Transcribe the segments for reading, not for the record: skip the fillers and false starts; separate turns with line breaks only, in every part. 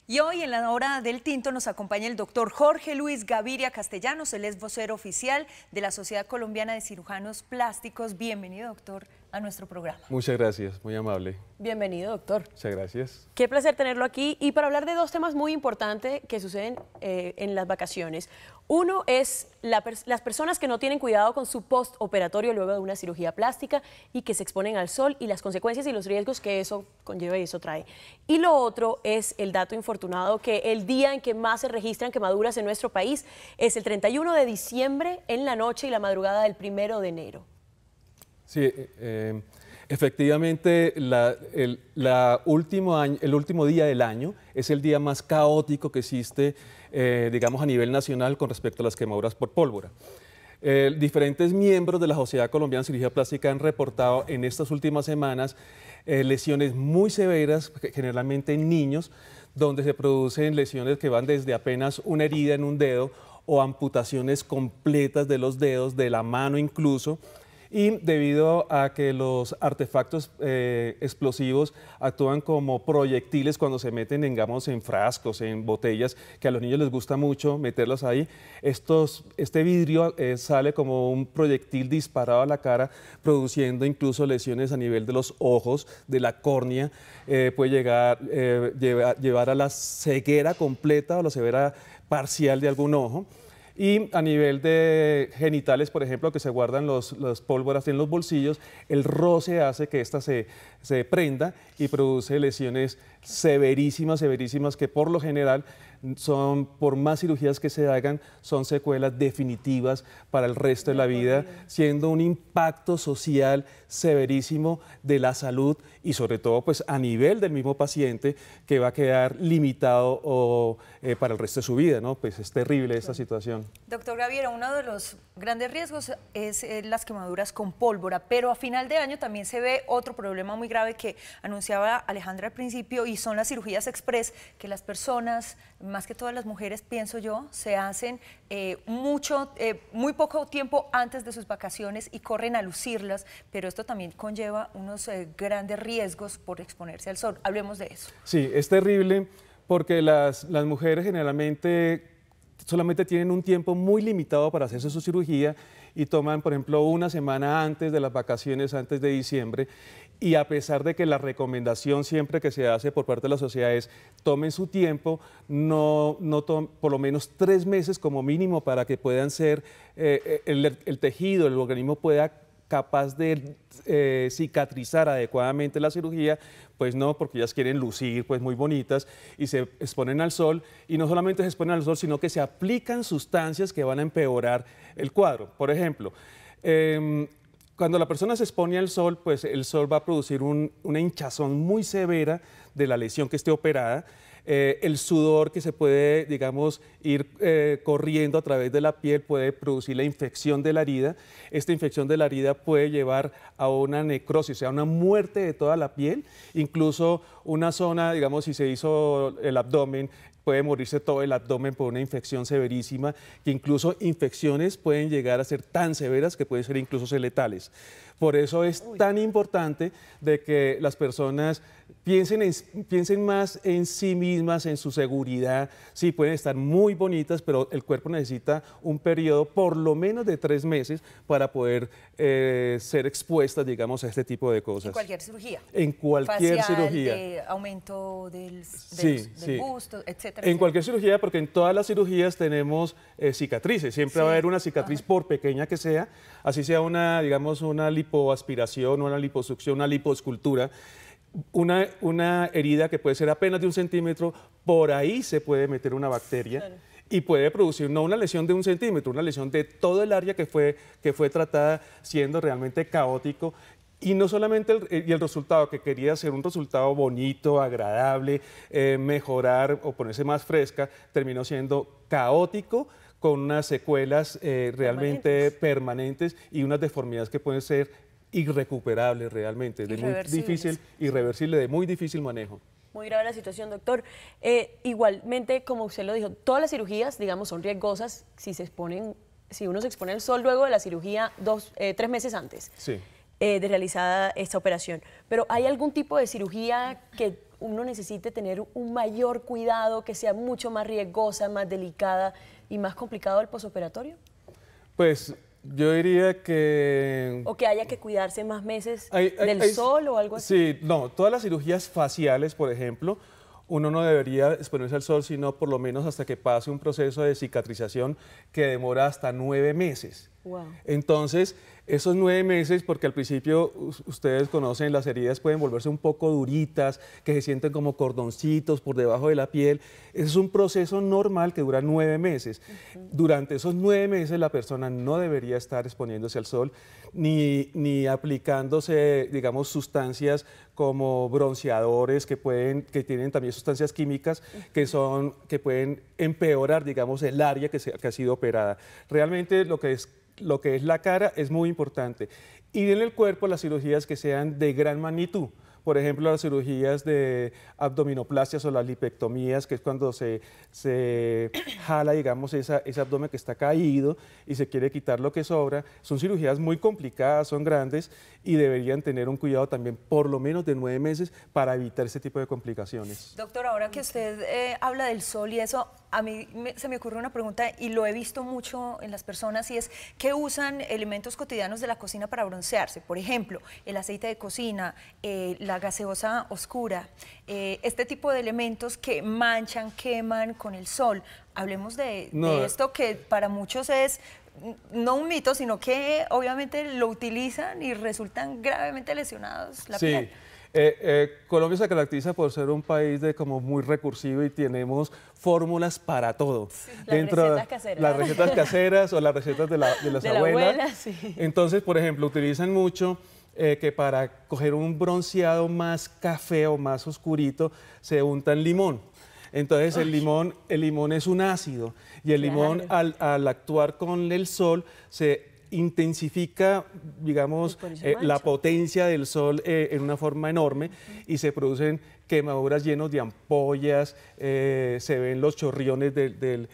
Y hoy en la hora del tinto nos acompaña el doctor Jorge Luis Gaviria Castellanos. Él es vocero oficial de la Sociedad Colombiana de Cirujanos Plásticos. Bienvenido, doctor, a nuestro programa.
Muchas gracias, muy amable.
Bienvenido, doctor.
Muchas gracias.
Qué placer tenerlo aquí y para hablar de dos temas muy importantes que suceden en las vacaciones. Uno es las personas que no tienen cuidado con su postoperatorio luego de una cirugía plástica y que se exponen al sol y las consecuencias y los riesgos que eso conlleva y eso trae. Y lo otro es el dato infortunado que el día en que más se registran quemaduras en nuestro país es el 31 de diciembre en la noche y la madrugada del 1 de enero.
Sí, efectivamente el último día del año es el día más caótico que existe, digamos, a nivel nacional con respecto a las quemaduras por pólvora. Diferentes miembros de la Sociedad Colombiana de Cirugía Plástica han reportado en estas últimas semanas lesiones muy severas, generalmente en niños, donde se producen lesiones que van desde apenas una herida en un dedo o amputaciones completas de los dedos, de la mano incluso. Y debido a que los artefactos explosivos actúan como proyectiles cuando se meten, digamos, en frascos, en botellas, que a los niños les gusta mucho meterlos ahí, este vidrio sale como un proyectil disparado a la cara, produciendo incluso lesiones a nivel de los ojos, de la córnea, puede llevar a la ceguera completa o la ceguera parcial de algún ojo. Y a nivel de genitales, por ejemplo, que se guardan las pólvoras en los bolsillos, el roce hace que ésta se prenda y produce lesiones severísimas, severísimas, que por lo general son, por más cirugías que se hagan, son secuelas definitivas para el resto de la vida, siendo un impacto social severísimo de la salud y sobre todo pues a nivel del mismo paciente que va a quedar limitado para el resto de su vida, ¿no? Pues es terrible esta situación.
Doctor Gaviria, uno de los grandes riesgos es las quemaduras con pólvora, pero a final de año también se ve otro problema muy grave que anunciaba Alejandra al principio y son las cirugías express, que las personas, más que todas las mujeres, pienso yo, se hacen muy poco tiempo antes de sus vacaciones y corren a lucirlas, pero esto también conlleva unos grandes riesgos por exponerse al sol. Hablemos de eso.
Sí, es terrible porque las mujeres generalmente solamente tienen un tiempo muy limitado para hacerse su cirugía y toman, por ejemplo, una semana antes de las vacaciones, antes de diciembre, y a pesar de que la recomendación siempre que se hace por parte de la sociedad es tomen su tiempo, por lo menos 3 meses como mínimo para que puedan ser, el tejido, el organismo pueda capaz de cicatrizar adecuadamente la cirugía, pues no, porque ellas quieren lucir pues muy bonitas y se exponen al sol, y no solamente se exponen al sol, sino que se aplican sustancias que van a empeorar el cuadro. Por ejemplo, cuando la persona se expone al sol, pues el sol va a producir una hinchazón muy severa de la lesión que esté operada. El sudor que se puede, digamos, ir corriendo a través de la piel puede producir la infección de la herida. Esta infección de la herida puede llevar a una necrosis, o sea, una muerte de toda la piel. Incluso una zona, digamos, si se hizo el abdomen, puede morirse todo el abdomen por una infección severísima, que incluso infecciones pueden llegar a ser tan severas que pueden ser incluso letales. Por eso es tan importante de que las personas piensen más en sí mismas, en su seguridad. Sí, pueden estar muy bonitas, pero el cuerpo necesita un periodo por lo menos de 3 meses para poder ser expuestas, digamos, a este tipo de cosas.
¿En cualquier cirugía?
En cualquier
facial,
cirugía.
Aumento del busto, etcétera.
En cualquier cirugía, porque en todas las cirugías tenemos cicatrices. Siempre va a haber una cicatriz, por pequeña que sea, así sea una, digamos, una lipoaspiración, una liposucción, una lipoescultura. Una herida que puede ser apenas de 1 centímetro, por ahí se puede meter una bacteria. Claro. Y puede producir no una lesión de 1 centímetro, una lesión de todo el área que fue tratada, siendo realmente caótico. Y no solamente el resultado, que quería ser un resultado bonito, agradable, mejorar o ponerse más fresca, terminó siendo caótico, con unas secuelas realmente permanentes y unas deformidades que pueden ser irrecuperables realmente, de muy difícil, irreversible, de muy difícil manejo.
Muy grave la situación, doctor. Igualmente, como usted lo dijo, todas las cirugías, digamos, son riesgosas si uno se expone al sol luego de la cirugía 3 meses antes.
Sí.
De realizada esta operación. Pero ¿hay algún tipo de cirugía que uno necesite tener un mayor cuidado, que sea mucho más riesgosa, más delicada y más complicado el posoperatorio?
Pues yo diría que...
¿O que haya que cuidarse más meses del sol o algo así?
Sí, no, todas las cirugías faciales, por ejemplo, uno no debería exponerse al sol, sino por lo menos hasta que pase un proceso de cicatrización que demora hasta 9 meses.
Wow.
Entonces, esos 9 meses, porque al principio ustedes conocen, las heridas pueden volverse un poco duritas, que se sienten como cordoncitos por debajo de la piel. Ese es un proceso normal que dura 9 meses. Durante esos 9 meses la persona no debería estar exponiéndose al sol ni aplicándose, digamos, sustancias como bronceadores que tienen también sustancias químicas que pueden empeorar, digamos, el área que ha sido operada. Realmente lo que es la cara es muy importante. Y en el cuerpo las cirugías que sean de gran magnitud. Por ejemplo, las cirugías de abdominoplastias o las lipectomías, que es cuando se jala, digamos, ese abdomen que está caído y se quiere quitar lo que sobra. Son cirugías muy complicadas, son grandes y deberían tener un cuidado también por lo menos de 9 meses para evitar ese tipo de complicaciones.
Doctor, ahora que usted habla del sol y eso, a mí se me ocurre una pregunta y lo he visto mucho en las personas y es que usan elementos cotidianos de la cocina para broncearse. Por ejemplo, el aceite de cocina, la gaseosa oscura, este tipo de elementos que manchan, queman con el sol. Hablemos de esto que para muchos es no un mito, sino que obviamente lo utilizan y resultan gravemente lesionados la piel.
Colombia se caracteriza por ser un país como muy recursivo y tenemos fórmulas para todo.
Sí, recetas caseras.
Las recetas caseras o las recetas de las abuelas.
Sí.
Entonces, por ejemplo, utilizan mucho que para coger un bronceado más café o más oscurito se untan limón. Entonces el limón es un ácido y el limón al actuar con el sol se intensifica, digamos, la potencia del sol en una forma enorme y se producen quemaduras llenos de ampollas, se ven los chorriones del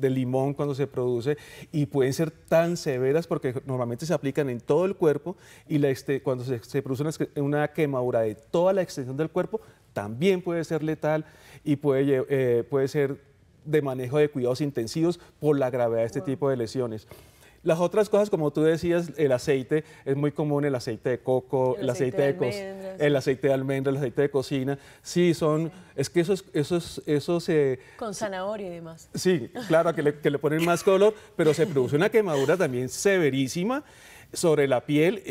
limón cuando se produce y pueden ser tan severas porque normalmente se aplican en todo el cuerpo y cuando se produce una quemadura de toda la extensión del cuerpo también puede ser letal y puede ser de manejo de cuidados intensivos por la gravedad de este tipo de lesiones. Las otras cosas, como tú decías, el aceite, es muy común el aceite de coco, el aceite de almendra, el aceite de cocina. Sí, es que eso se...
Con zanahoria y demás.
Sí, claro, que le ponen más color, pero se produce una quemadura también severísima sobre la piel,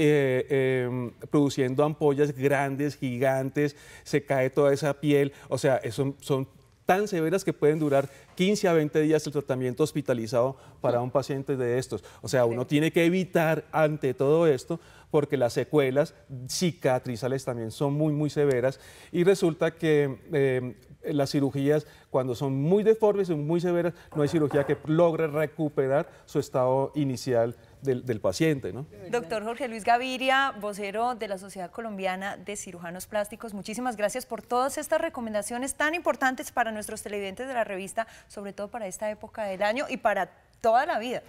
produciendo ampollas grandes, gigantes, se cae toda esa piel, o sea, son tan severas que pueden durar 15 a 20 días el tratamiento hospitalizado para un paciente de estos. O sea, uno tiene que evitar ante todo esto porque las secuelas cicatrizales también son muy, muy severas y resulta que las cirugías, cuando son muy deformes y muy severas, no hay cirugía que logre recuperar su estado inicial del paciente, ¿no?
Doctor Jorge Luis Gaviria, vocero de la Sociedad Colombiana de Cirujanos Plásticos, muchísimas gracias por todas estas recomendaciones tan importantes para nuestros televidentes de la revista, sobre todo para esta época del año y para toda la vida.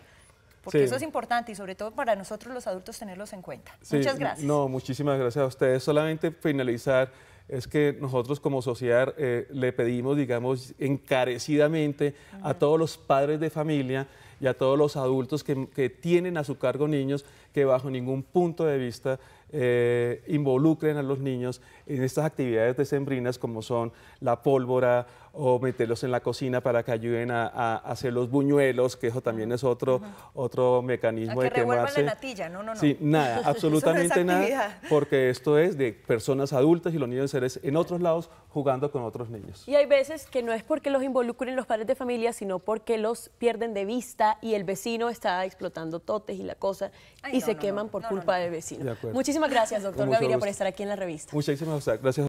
Porque eso es importante y sobre todo para nosotros los adultos tenerlos en cuenta.
Sí,
muchas gracias.
No, muchísimas gracias a ustedes. Solamente finalizar es que nosotros como sociedad le pedimos, digamos, encarecidamente a todos los padres de familia y a todos los adultos que tienen a su cargo niños que bajo ningún punto de vista involucren a los niños en estas actividades decembrinas como son la pólvora o meterlos en la cocina para que ayuden a hacer los buñuelos, que eso también es otro mecanismo de quemarse.
La natilla, no.
Sí, nada, absolutamente nada, porque esto es de personas adultas y los niños seres en otros lados jugando con otros niños.
Y hay veces que no es porque los involucren los padres de familia, sino porque los pierden de vista y el vecino está explotando totes y la cosa y se queman por culpa del vecino. Muchísimas gracias, doctor Gaviria, por estar aquí en la revista.
Muchísimas gracias.